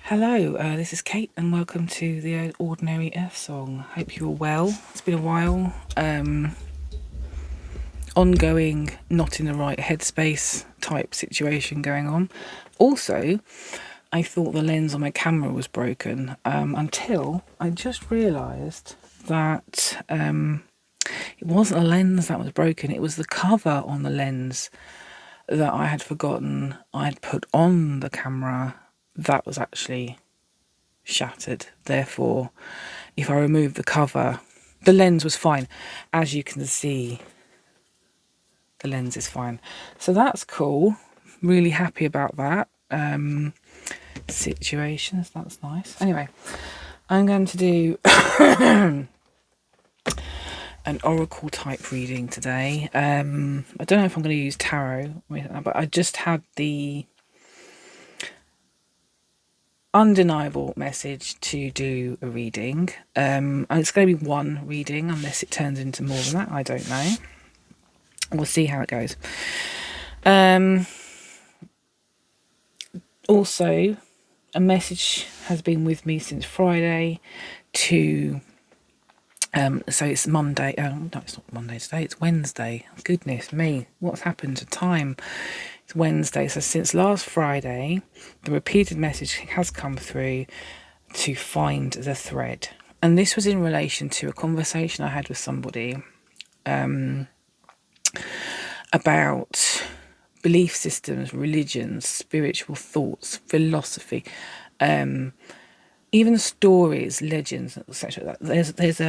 Hello, this is Kate and welcome to the Ordinary Earth Song. Hope you're well. It's been a while. Ongoing, not in the right headspace type situation going on. Also, I thought the lens on my camera was broken until I just realised that it wasn't a lens that was broken, it was the cover on the lens that I had forgotten I'd put on the camera that was actually shattered. Therefore, if I remove the cover, the lens was fine. As you can see, the lens is fine. So that's cool. Really happy about that. Situations, that's nice. Anyway, I'm going to do an oracle type reading today. I don't know if I'm going to use tarot, but I just had the undeniable message to do a reading. And it's going to be one reading unless it turns into more than that. I don't know. We'll see how it goes. Also, a message has been with me since Friday to so it's Monday. No, it's not Monday today. It's Wednesday. Goodness me, what's happened to time? It's Wednesday. So since last Friday, the repeated message has come through to find the thread. And this was in relation to a conversation I had with somebody about belief systems, religions, spiritual thoughts, philosophy, even stories, legends, etc. There's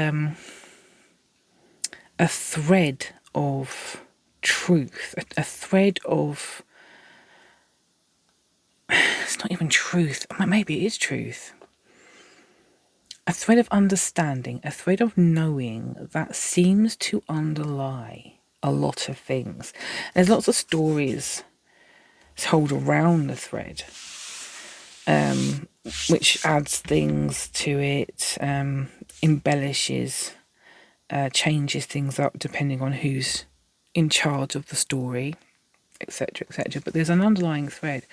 a thread of truth, a thread of, it's not even truth, maybe it is truth, a thread of understanding, a thread of knowing that seems to underlie a lot of things. There's lots of stories told around the thread, which adds things to it, embellishes, changes things up depending on who's in charge of the story, etc., etc. But there's an underlying thread.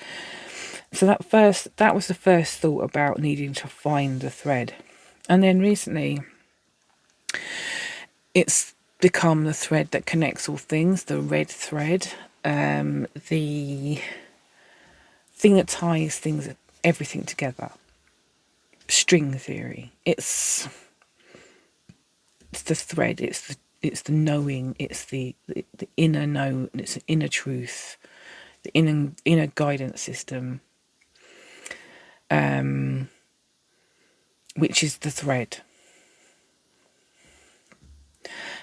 So that was the first thought about needing to find the thread. And then recently, it's become the thread that connects all things, the red thread, the thing that ties things, everything together. String theory. It's the thread. It's the knowing. It's the inner know. It's the inner truth. The inner guidance system. Which is the thread.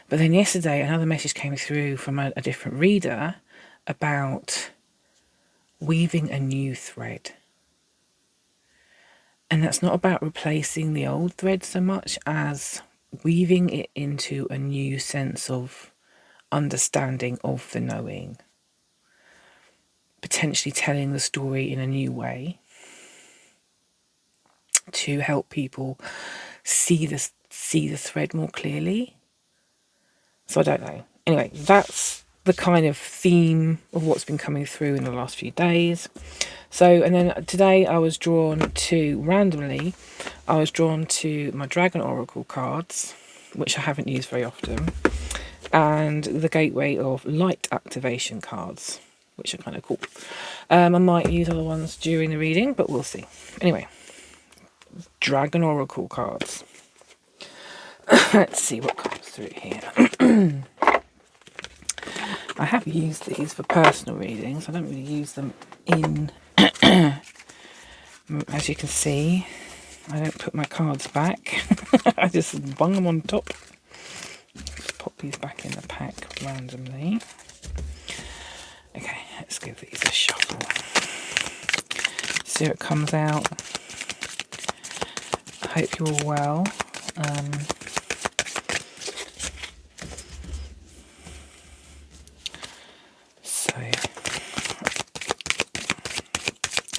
But then yesterday, another message came through from a different reader about weaving a new thread. And that's not about replacing the old thread so much as weaving it into a new sense of understanding of the knowing. Potentially telling the story in a new way to help people see the thread more clearly. So I don't know. Anyway, that's the kind of theme of what's been coming through in the last few days. So, and then today I was drawn to my Dragon Oracle cards, which I haven't used very often, and the Gateway of Light activation cards, which are kind of cool. I might use other ones during the reading, but we'll see. Anyway, Dragon Oracle cards. Let's see what comes through here. I have used these for personal readings. I don't really use them in... As you can see, I don't put my cards back. I just bung them on top. Just pop these back in the pack randomly. Okay, let's give these a shuffle. See what comes out. I hope you're all well.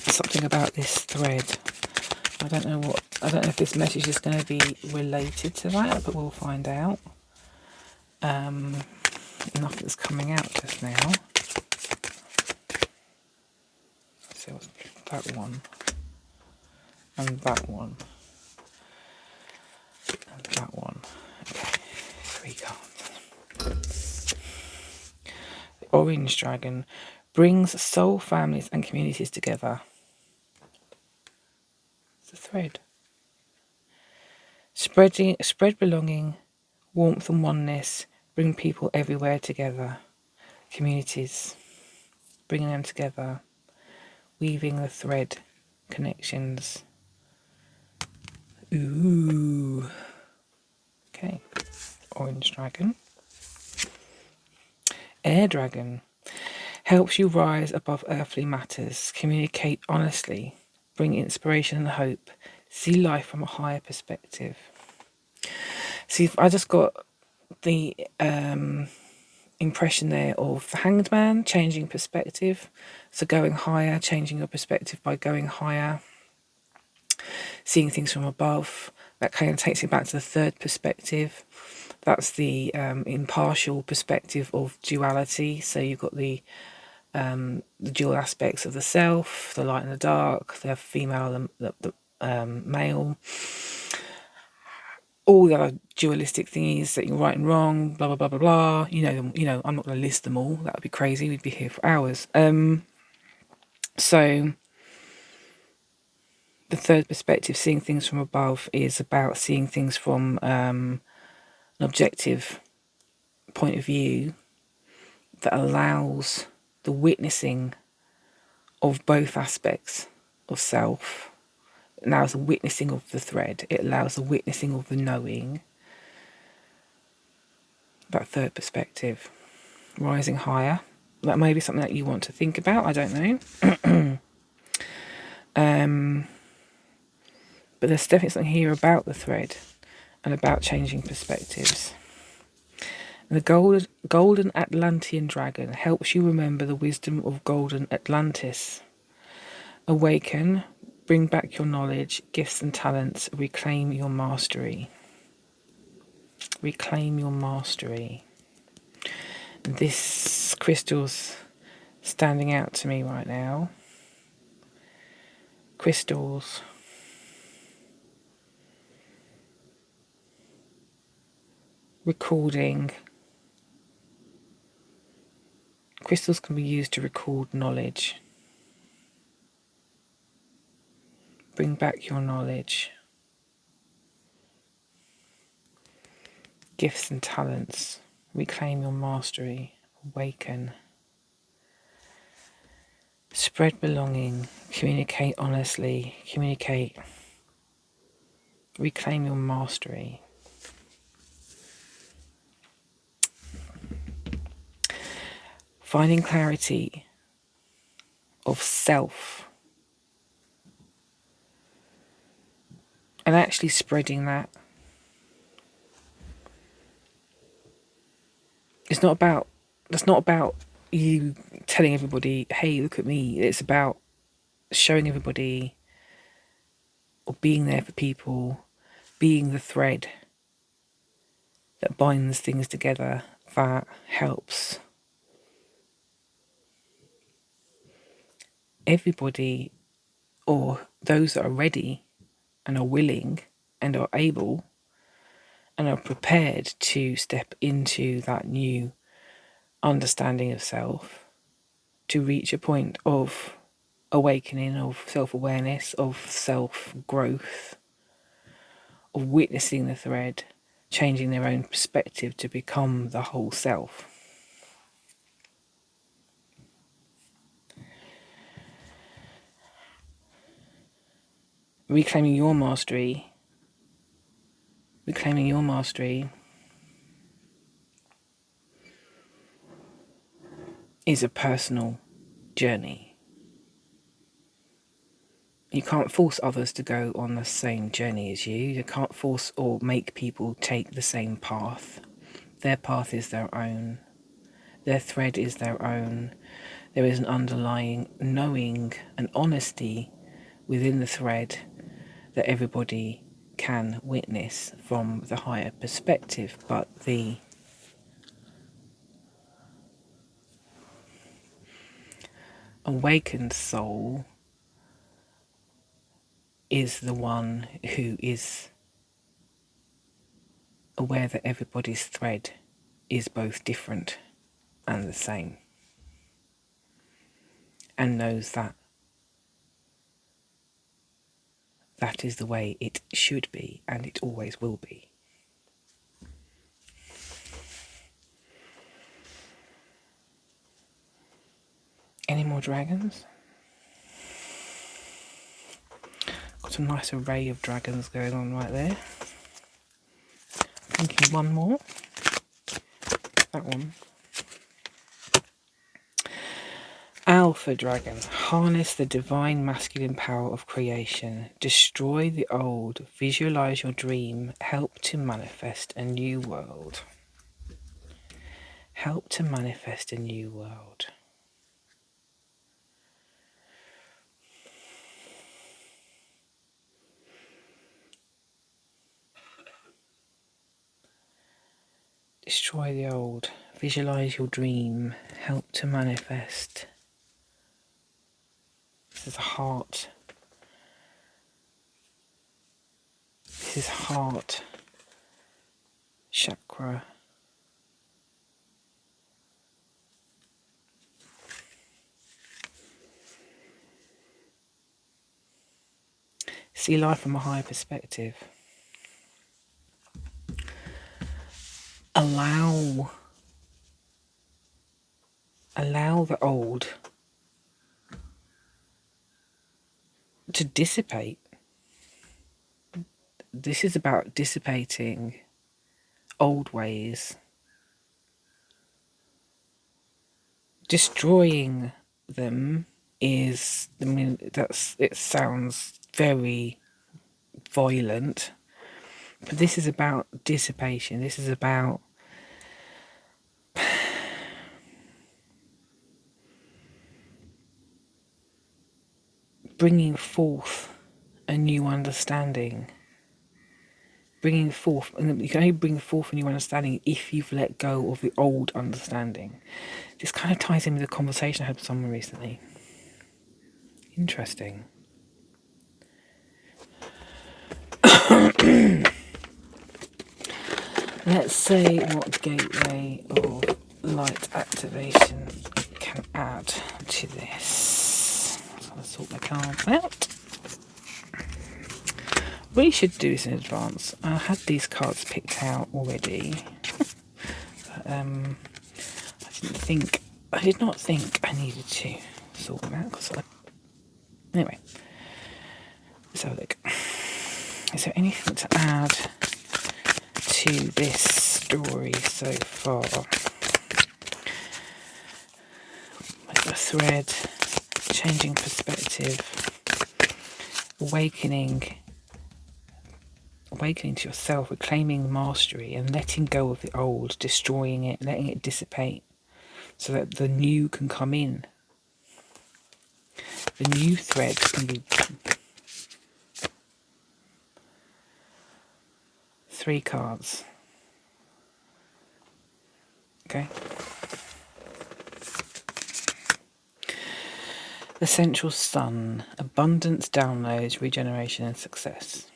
Something about this thread. I don't know if this message is going to be related to that, but we'll find out. Nothing's coming out just now. Let's see what's that one. and that one. And that one. Okay, 3 cards. The orange dragon brings soul families and communities together. It's a thread. Spread belonging, warmth and oneness, bring people everywhere together. Communities, bringing them together, weaving the thread, connections. Ooh. Okay. Orange dragon. Air dragon helps you rise above earthly matters, communicate honestly, bring inspiration and hope, see life from a higher perspective. See, I just got the impression there of the Hanged Man, changing perspective. So going higher, changing your perspective by going higher, seeing things from above. That kind of takes you back to the third perspective. That's the impartial perspective of duality. So you've got the dual aspects of the self, the light and the dark, the female and the male, all the other dualistic thingies that you're right and wrong, blah blah blah blah blah. You know them. You know, I'm not going to list them all. That would be crazy. We'd be here for hours. So the third perspective, seeing things from above, is about seeing things from an objective point of view that allows the witnessing of both aspects of self. It allows the witnessing of the thread. It allows the witnessing of the knowing. That third perspective, rising higher. That may be something that you want to think about. I don't know. But there's definitely something here about the thread and about changing perspectives. And the golden Atlantean dragon helps you remember the wisdom of golden Atlantis. Awaken, bring back your knowledge, gifts and talents, reclaim your mastery. Reclaim your mastery. This crystal's standing out to me right now. Crystals. Recording. Crystals can be used to record knowledge. Bring back your knowledge. Gifts and talents. Reclaim your mastery. Awaken. Spread belonging. Communicate honestly. Communicate. Reclaim your mastery. Finding clarity of self. And actually spreading that. That's not about you telling everybody, hey, look at me. It's about showing everybody or being there for people, being the thread that binds things together, that helps everybody, or those that are ready and are willing and are able and are prepared to step into that new understanding of self, to reach a point of awakening, of self-awareness, of self-growth, of witnessing the thread, changing their own perspective to become the whole self. Reclaiming your mastery is a personal journey. You can't force others to go on the same journey as you. You can't force or make people take the same path. Their path is their own. Their thread is their own. There is an underlying knowing and honesty within the thread that everybody can witness from the higher perspective, but the awakened soul is the one who is aware that everybody's thread is both different and the same, and knows that that is the way it should be and it always will be. Any more dragons? Got a nice array of dragons going on right there. Thinking one more. That one. Alpha dragon. Harness the divine masculine power of creation. Destroy the old. Visualize your dream. Help to manifest a new world. Help to manifest a new world. Destroy the old. Visualize your dream. Help to manifest. This is heart. This is heart chakra. See life from a higher perspective. Allow the old to dissipate. This is about dissipating old ways, destroying them is, I mean, it sounds very violent, but this is about dissipation. This is about bringing forth a new understanding. Bringing forth, and you can only bring forth a new understanding if you've let go of the old understanding. This kind of ties in with a conversation I had with someone recently. Interesting. Let's see what gateway of light activation can add to this. So I'll sort my cards out. We should do this in advance. I had these cards picked out already. But, I did not think I needed to sort them out. Anyway, let's have a look. Is there anything to add to this story so far? Like the thread, changing perspective, awakening to yourself, reclaiming mastery and letting go of the old, destroying it, letting it dissipate so that the new can come in. The new thread can be 3 cards. Okay. The Central Sun, abundance, downloads, regeneration and success.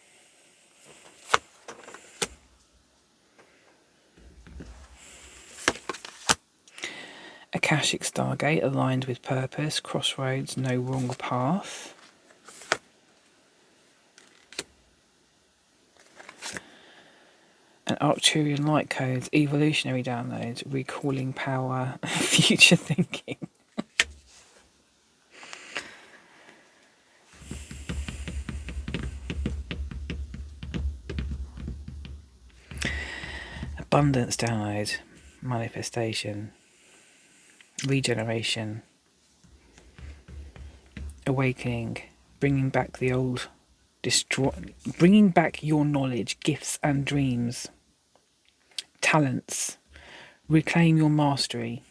Akashic Stargate, aligned with purpose, crossroads, no wrong path. And Arcturian Light Codes, evolutionary downloads, recalling power, future thinking. Abundance download, manifestation, regeneration, awakening, bringing back the old, bringing back your knowledge, gifts and dreams, talents, reclaim your mastery,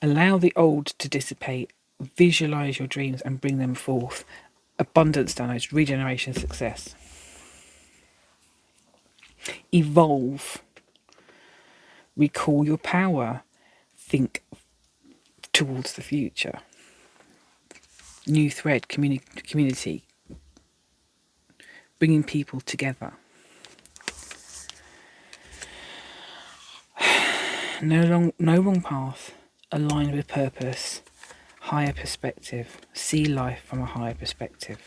allow the old to dissipate, visualize your dreams and bring them forth, abundance downloads, regeneration, success. Evolve, recall your power, think towards the future. New thread, community, bringing people together. No wrong path, aligned with purpose, higher perspective, see life from a higher perspective.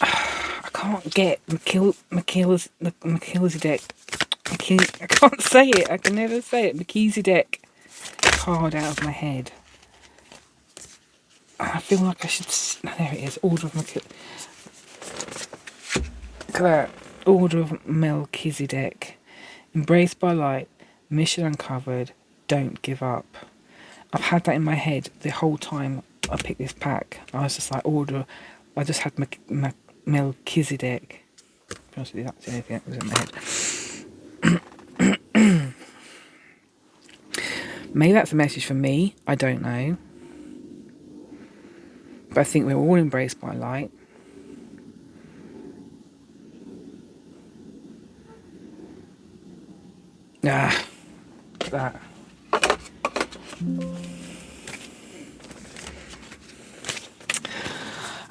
I can't get Melchizedek. I can't say it. I can never say it. Melchizedek card out of my head. I feel like I should. There it is. Order of Melchizedek. Look at that. Order of Melchizedek. Embraced by light. Mission uncovered. Don't give up. I've had that in my head the whole time I picked this pack. I was just like, order. I just had Melchizedek. That's the only thing that was in my head. Maybe that's a message for me. I don't know. But I think we're all embraced by light. That.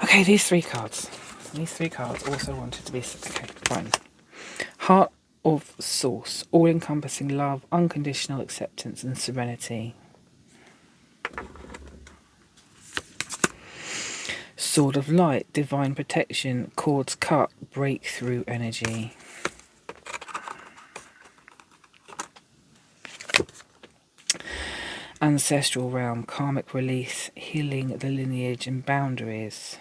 Okay, these three cards also wanted to be... Okay, fine. Heart of Source, all-encompassing love, unconditional acceptance and serenity. Sword of Light, divine protection, cords cut, breakthrough energy. Ancestral realm, karmic release, healing the lineage and boundaries.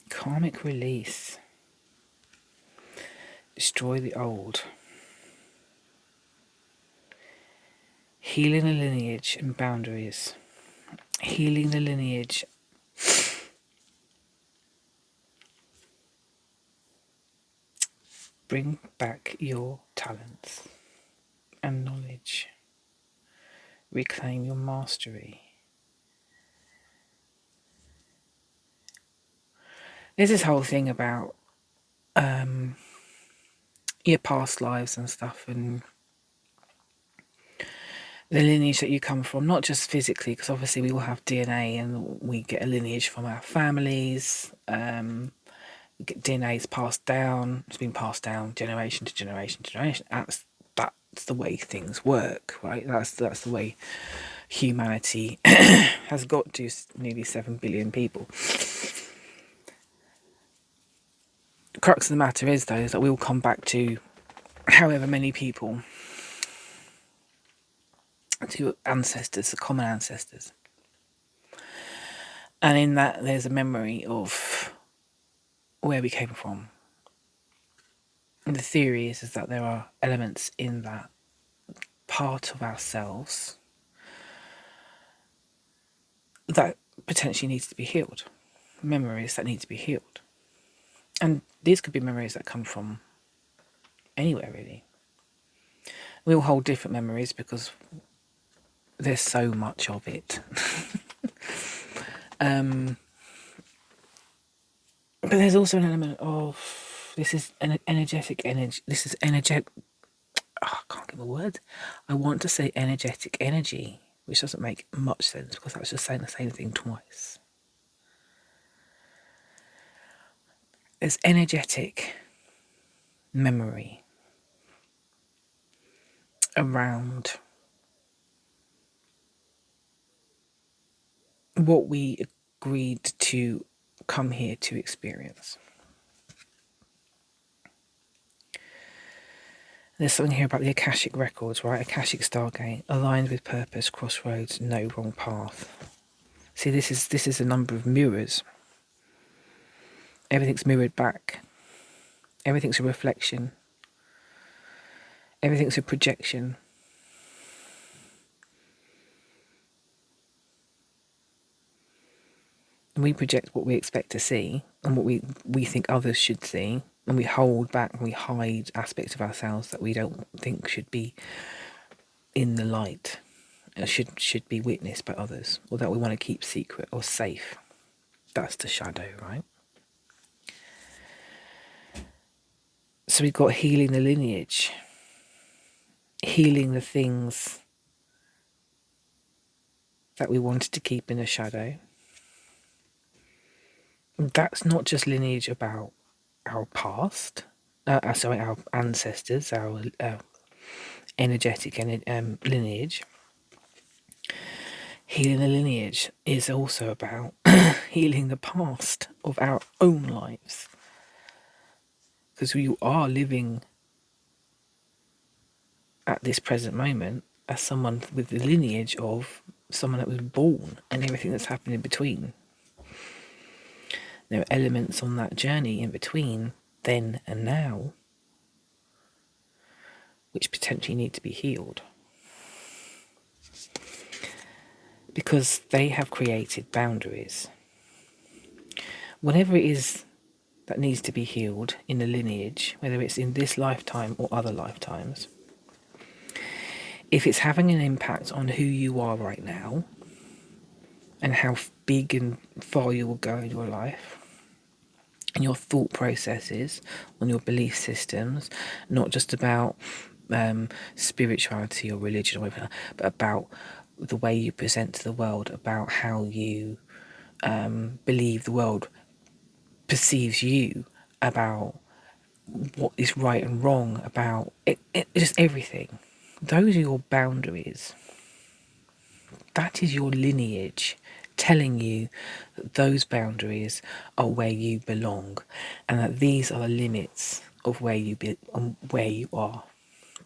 Karmic release. Destroy the old. Healing the lineage and boundaries. Healing the lineage. Bring back your talents and knowledge. Reclaim your mastery. There's this whole thing about your past lives and stuff, and the lineage that you come from, not just physically, because obviously we all have DNA and we get a lineage from our families. DNA is passed down. It's been passed down generation to generation to generation. That's the way things work, right? That's the way humanity has got to nearly 7 billion people. The crux of the matter is, though, is that we will come back to however many people, to ancestors, the common ancestors. And in that, there's a memory of where we came from. And the theory is that there are elements in that part of ourselves that potentially needs to be healed. Memories that need to be healed. And these could be memories that come from anywhere, really. We all hold different memories because there's so much of it. But there's also an element of, this is an energetic energy. This is energetic. Oh, I can't get my words. I want to say energetic energy, which doesn't make much sense because that's just saying the same thing twice. There's energetic memory around what we agreed to come here to experience. There's something here about the Akashic records, right? Akashic Stargate, aligned with purpose, crossroads, no wrong path. See, this is a number of mirrors. Everything's mirrored back. Everything's a reflection. Everything's a projection. And we project what we expect to see and what we think others should see. and we hold back and we hide aspects of ourselves that we don't think should be in the light, should be witnessed by others, or that we want to keep secret or safe. That's the shadow, right? So we've got healing the lineage, healing the things that we wanted to keep in the shadow. That's not just lineage about our past, our ancestors, our energetic lineage. Healing the lineage is also about healing the past of our own lives. Because you are living at this present moment as someone with the lineage of someone that was born and everything that's happened in between. There are elements on that journey in between then and now which potentially need to be healed. Because they have created boundaries. Whatever it is that needs to be healed in the lineage, whether it's in this lifetime or other lifetimes, if it's having an impact on who you are right now and how big and far you will go in your life and your thought processes, on your belief systems, not just about spirituality or religion or whatever, but about the way you present to the world, about how you believe the world perceives you, about what is right and wrong, about just everything. Those are your boundaries. That is your lineage telling you that those boundaries are where you belong, and that these are the limits of where you are,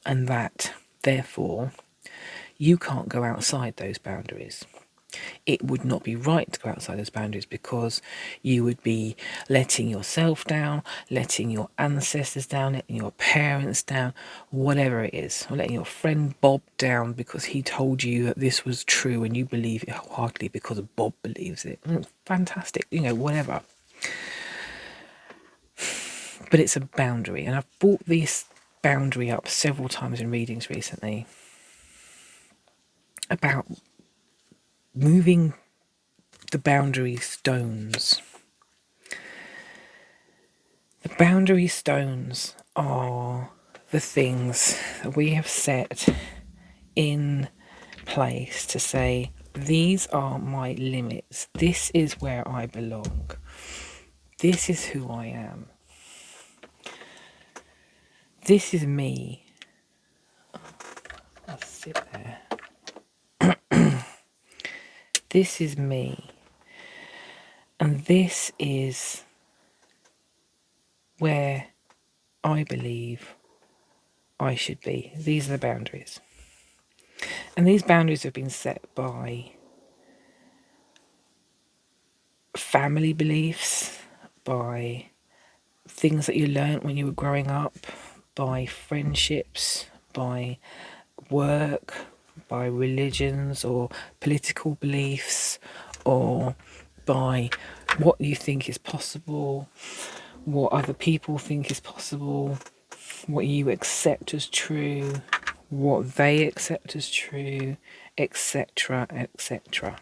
and that therefore you can't go outside those boundaries. It would not be right to go outside those boundaries, because you would be letting yourself down, letting your ancestors down, letting your parents down, whatever it is, or letting your friend Bob down because he told you that this was true and you believe it wholeheartedly because Bob believes it. Fantastic, whatever. But it's a boundary, and I've brought this boundary up several times in readings recently about moving the boundary stones. The boundary stones are the things that we have set in place to say, these are my limits. This is where I belong. This is who I am. This is me. I'll sit there. This is me. And this is where I believe I should be. These are the boundaries. And these boundaries have been set by family beliefs, by things that you learnt when you were growing up, by friendships, by work, by religions or political beliefs, or by what you think is possible, what other people think is possible, what you accept as true, what they accept as true, etc., etc.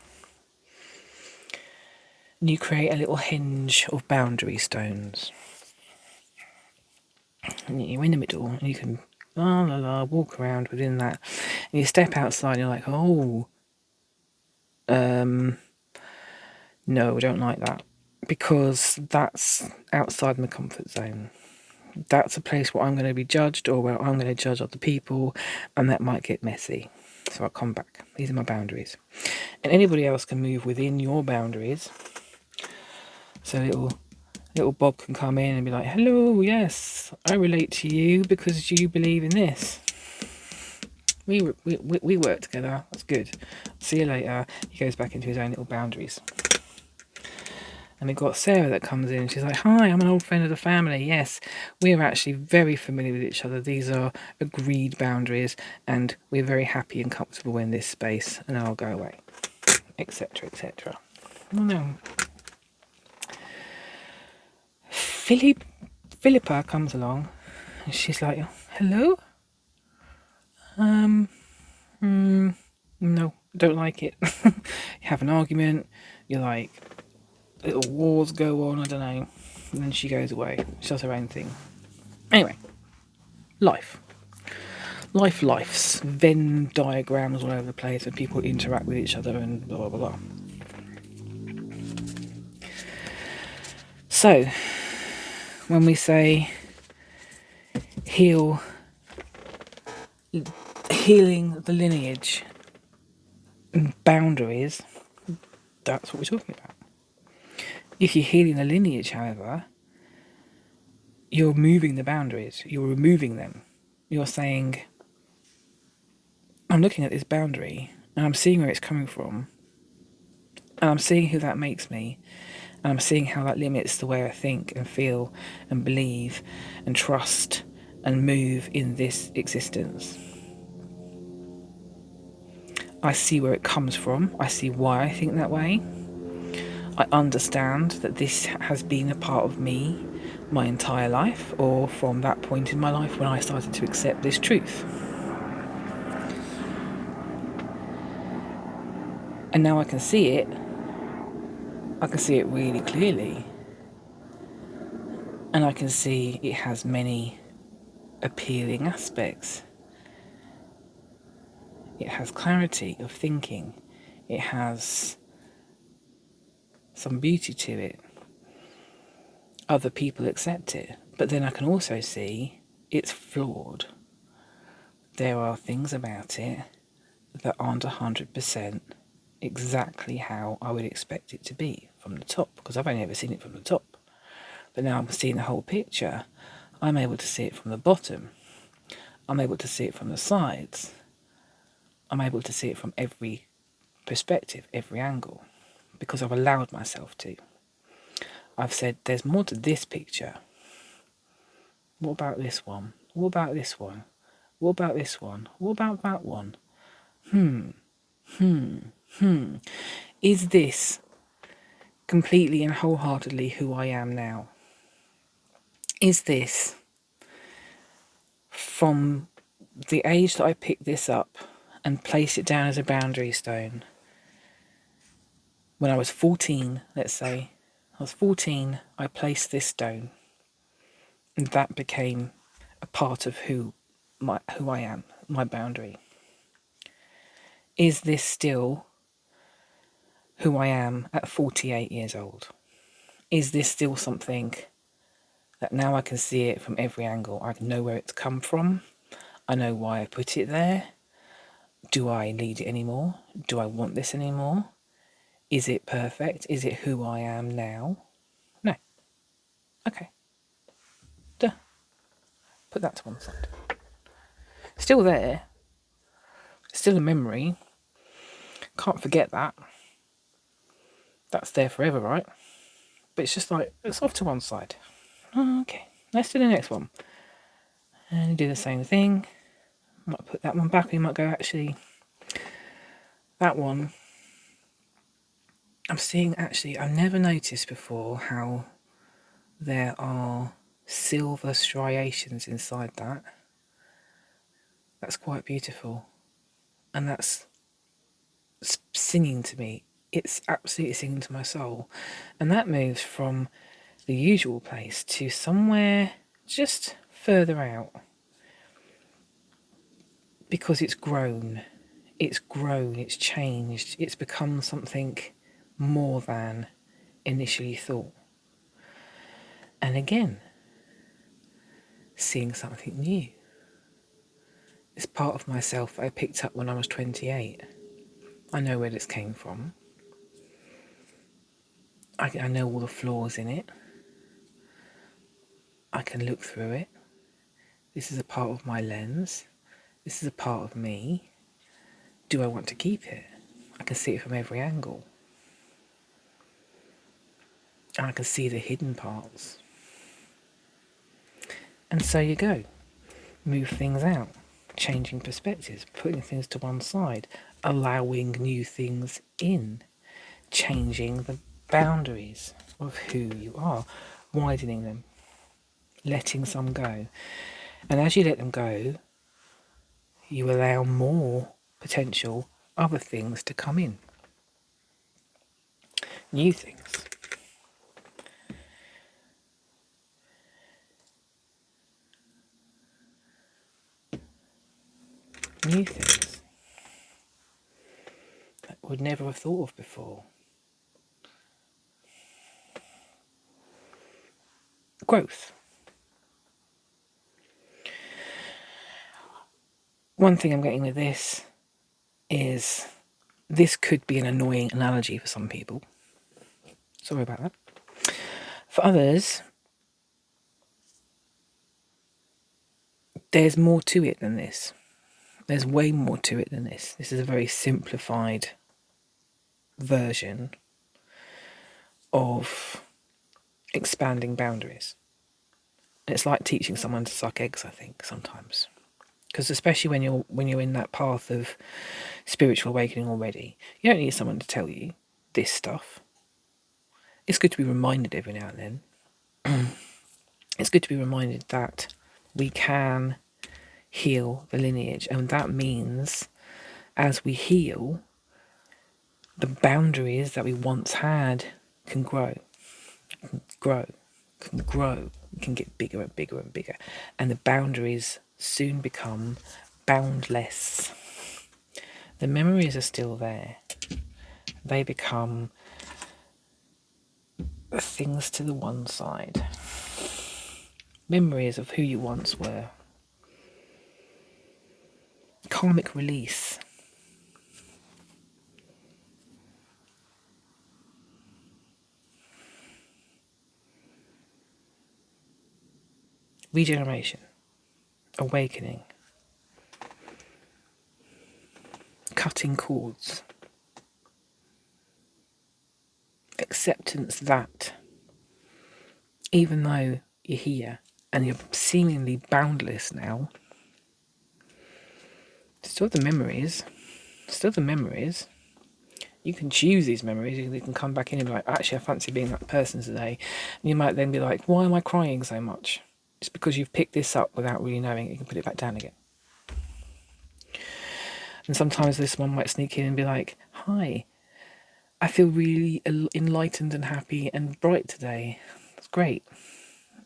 And you create a little hinge of boundary stones. And you're in the middle, and you can walk around within that. And you step outside, and you're like, oh, no, I don't like that. Because that's outside my comfort zone. That's a place where I'm going to be judged, or where I'm going to judge other people, and that might get messy. So I'll come back. These are my boundaries. And anybody else can move within your boundaries. So little Bob can come in and be like, hello, yes, I relate to you because you believe in this. We work together. That's good. See you later. He goes back into his own little boundaries. And we've got Sarah that comes in. She's like, hi, I'm an old friend of the family. Yes, we're actually very familiar with each other. These are agreed boundaries, and we're very happy and comfortable in this space, and I'll go away, etc., etc. Oh, no. Philippa comes along and she's like, hello? No, don't like it. You have an argument, you're like, little wars go on, I don't know. And then she goes away. She does her own thing. Anyway, life. Lifes. Venn diagrams all over the place and people interact with each other and blah, blah, blah. So, when we say healing the lineage and boundaries, that's what we're talking about. If you're healing the lineage, however, you're moving the boundaries, you're removing them. You're saying, I'm looking at this boundary and I'm seeing where it's coming from and I'm seeing who that makes me and I'm seeing how that limits the way I think and feel and believe and trust and move in this existence. I see where it comes from. I see why I think that way. I understand that this has been a part of me my entire life, or from that point in my life when I started to accept this truth. And now I can see it. I can see it really clearly. And I can see it has many appealing aspects. It has clarity of thinking. It has some beauty to it. Other people accept it. But then I can also see it's flawed. There are things about it that aren't 100% exactly how I would expect it to be from the top, because I've only ever seen it from the top. But now I'm seeing the whole picture. I'm able to see it from the bottom. I'm able to see it from the sides. I'm able to see it from every perspective, every angle, because I've allowed myself to. I've said, there's more to this picture. What about this one? What about this one? What about this one? What about that one? Is this completely and wholeheartedly who I am now? Is this from the age that I picked this up and placed it down as a boundary stone? When I was 14, let's say, I was 14, I placed this stone, and that became a part of who I am, my boundary. Is this still who I am at 48 years old? Is this still something that now I can see it from every angle? I know where it's come from. I know why I put it there. Do I need it anymore? Do I want this anymore? Is it perfect? Is it who I am now? No. Okay. Duh. Put that to one side. Still there. Still a memory. Can't forget that. That's there forever, right? But it's just like, it's off to one side. Oh, okay. Let's do the next one. And do the same thing. Might put that one back. We might go, actually, that one. I'm seeing, actually, I've never noticed before how there are silver striations inside that. That's quite beautiful. And that's singing to me. It's absolutely singing to my soul. And that moves from the usual place to somewhere just further out. Because it's grown. It's changed. It's become something more than initially thought. And again, seeing something new. It's part of myself I picked up when I was 28. I know where this came from. I know all the flaws in it. I can look through it. This is a part of my lens. This is a part of me. Do I want to keep it? I can see it from every angle. And I can see the hidden parts. And so you go. Move things out. Changing perspectives. Putting things to one side. Allowing new things in. Changing the boundaries of who you are. Widening them. letting some go. And as you let them go, you allow more potential other things to come in. New things. New things that would never have thought of before. Growth. One thing I'm getting with this is this could be an annoying analogy for some people. Sorry about that. For others, there's more to it than this. There's way more to it than this. This is a very simplified version of expanding boundaries. And it's like teaching someone to suck eggs, I think, sometimes. Because especially when you're in that path of spiritual awakening already, you don't need someone to tell you this stuff. It's good to be reminded every now and then. It's good to be reminded that we can heal the lineage, and that means as we heal, the boundaries that we once had can grow, can get bigger and bigger and bigger, and the boundaries soon become boundless. The memories are still there. They become things to the one side. Memories of who you once were. Karmic release. Regeneration. Awakening. Cutting cords. Acceptance that even though you're here and you're seemingly boundless now, still the memories. You can choose these memories. You can come back in and be like, actually, I fancy being that person today. And you might then be like, why am I crying so much? It's because you've picked this up without really knowing it. You can put it back down again. And sometimes this one might sneak in and be like, hi, I feel really enlightened and happy and bright today. That's great.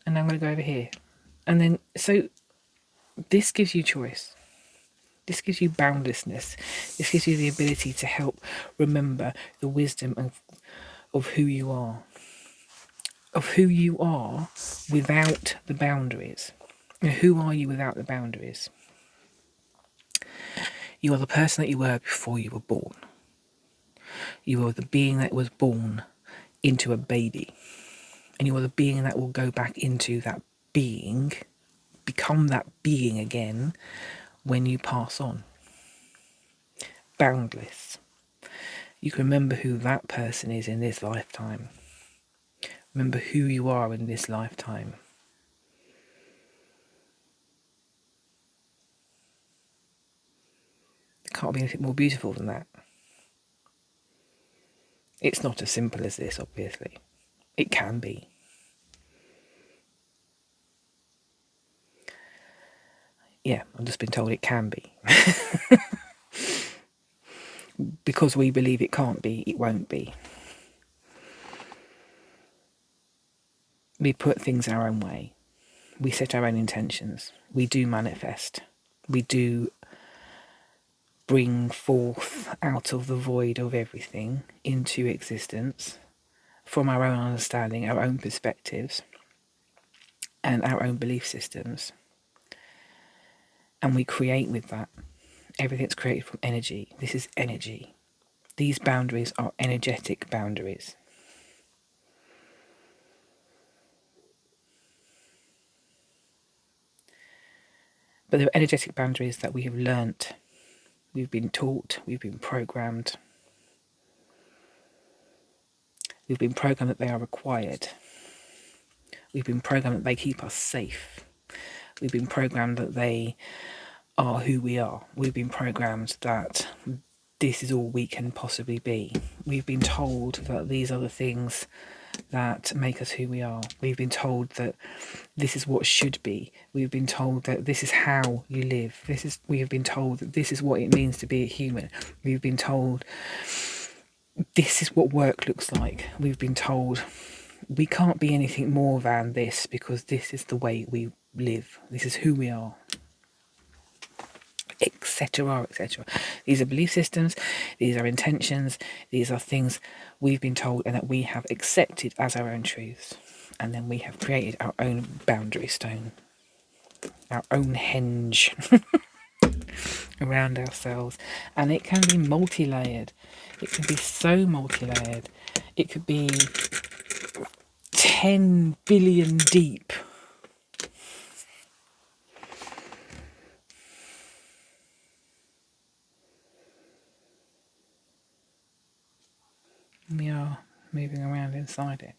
And now I'm going to go over here. And then, so this gives you choice. This gives you boundlessness. This gives you the ability to help remember the wisdom of who you are. Of who you are without the boundaries. And who are you without the boundaries? You are the person that you were before you were born. You are the being that was born into a baby. And you are the being that will go back into that being, become that being again when you pass on. Boundless. You can remember who that person is in this lifetime. Remember who you are in this lifetime. It can't be anything more beautiful than that. It's not as simple as this, obviously. It can be. Yeah, I've just been told it can be. Because we believe it can't be, it won't be. We put things our own way. We set our own intentions. We do manifest. We do bring forth out of the void of everything into existence from our own understanding, our own perspectives, and our own belief systems. And we create with that. Everything's created from energy. This is energy. These boundaries are energetic boundaries. But they're energetic boundaries that we have learnt. We've been taught. We've been programmed. We've been programmed that they are required. We've been programmed that they keep us safe. We've been programmed that they are who we are. We've been programmed that this is all we can possibly be. We've been told that these are the things that make us who we are. We've been told that this is what should be. We've been told that this is how you live. We have been told that this is what it means to be a human. We've been told this is what work looks like. We've been told we can't be anything more than this because this is the way we live. This is who we are, etc., etc. These are belief systems, these are intentions, these are things we've been told and that we have accepted as our own truths. And then we have created our own boundary stone, our own henge around ourselves. And it can be multi-layered. It can be so multi-layered. It could be 10 billion deep. We are moving around inside it.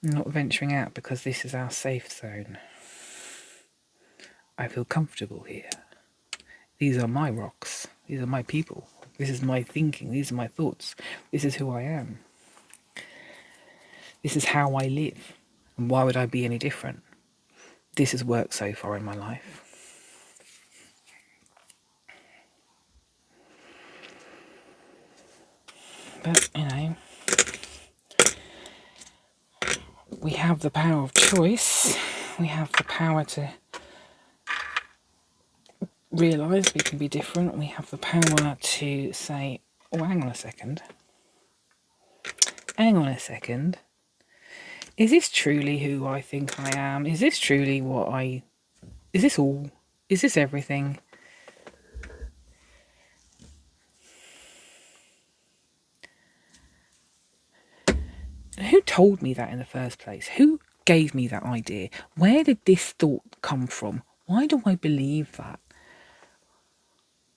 Not venturing out because this is our safe zone. I feel comfortable here. These are my rocks. These are my people. This is my thinking. These are my thoughts. This is who I am. This is how I live. And why would I be any different? This has worked so far in my life. But, we have the power of choice. We have the power to realise we can be different. We have the power to say, oh, hang on a second. Hang on a second. Is this truly who I think I am? Is this truly is this all? Is this everything? Who told me that in the first place? Who gave me that idea? Where did this thought come from? Why do I believe that?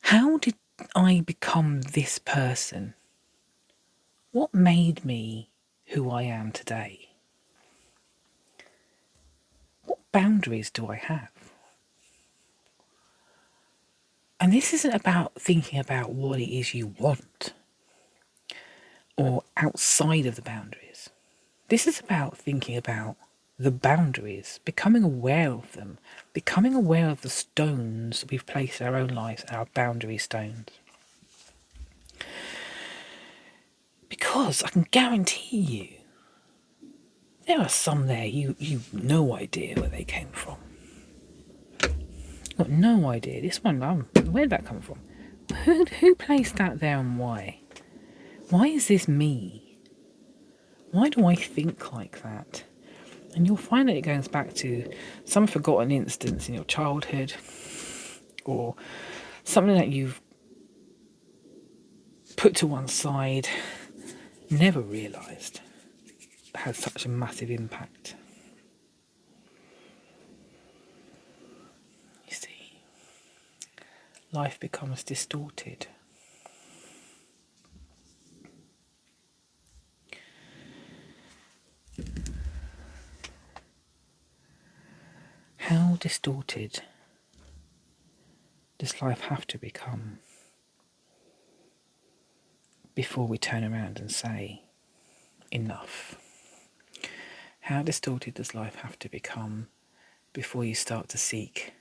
How did I become this person? What made me who I am today? What boundaries do I have? And this isn't about thinking about what it is you want or outside of the boundaries. This is about thinking about the boundaries, becoming aware of them, becoming aware of the stones we've placed in our own lives, our boundary stones. Because I can guarantee you, there are some there you've no idea where they came from. Got no idea. This one, where did that come from? Who placed that there and why? Why is this me? Why do I think like that? And you'll find that it goes back to some forgotten instance in your childhood or something that you've put to one side, never realised had such a massive impact. You see, life becomes distorted. How distorted does life have to become before we turn around and say, enough? How distorted does life have to become before you start to seek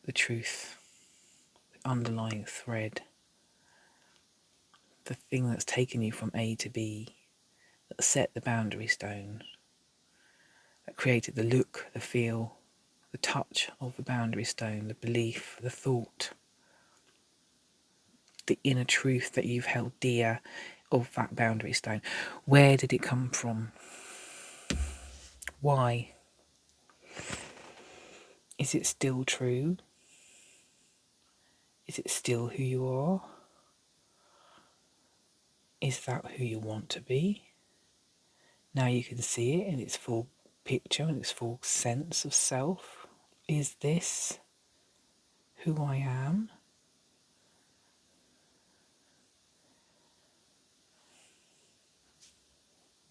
the truth, the underlying thread, the thing that's taken you from A to B, that set the boundary stone, that created the look, the feel, the touch of the boundary stone, the belief, the thought, the inner truth that you've held dear of that boundary stone? Where did it come from? Why? Is it still true? Is it still who you are? Is that who you want to be? Now you can see it in its full picture, in its full sense of self. Is this who I am?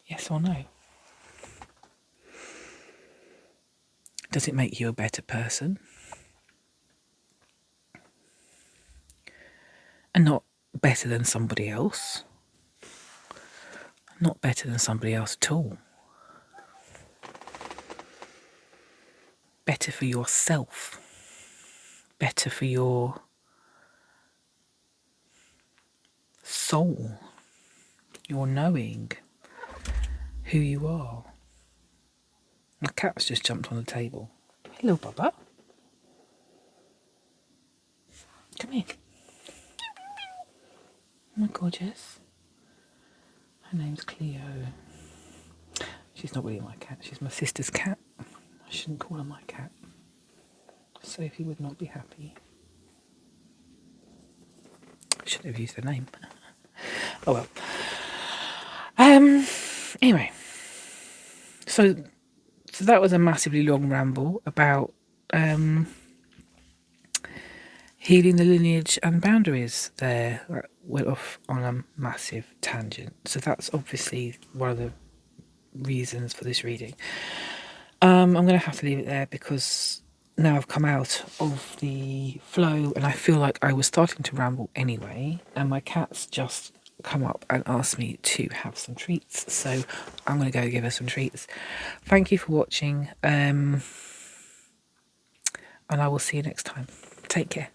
Yes or no? Does it make you a better person? and not better than somebody else. Not better than somebody else at all. Better for yourself. Better for your soul. Your knowing who you are. My cat's just jumped on the table. Hello, Bubba. Come here. Oh my gorgeous. Her name's Cleo. She's not really my cat. She's my sister's cat. I shouldn't call her my cat. Sophie would not be happy. I shouldn't have used her name. Oh well. Anyway. So that was a massively long ramble about healing the lineage and boundaries there. That went off on a massive tangent. So that's obviously one of the reasons for this reading. I'm going to have to leave it there because now I've come out of the flow and I feel like I was starting to ramble anyway, and my cat's just come up and asked me to have some treats, so I'm going to go give her some treats. Thank you for watching, and I will see you next time. Take care.